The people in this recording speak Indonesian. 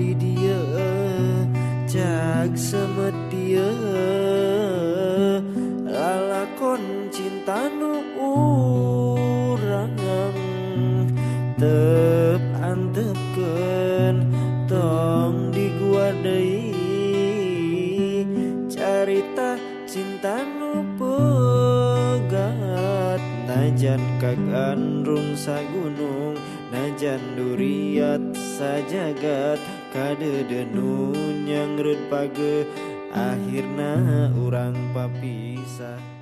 di dieu cag semetia lalakon cinta nu urang tep antepkeun tong di gua deui carita cinta nu pegat najan kagandrung sagunung najan duriat sajagat kadeudeun nyangreud page akhirna urang papisah.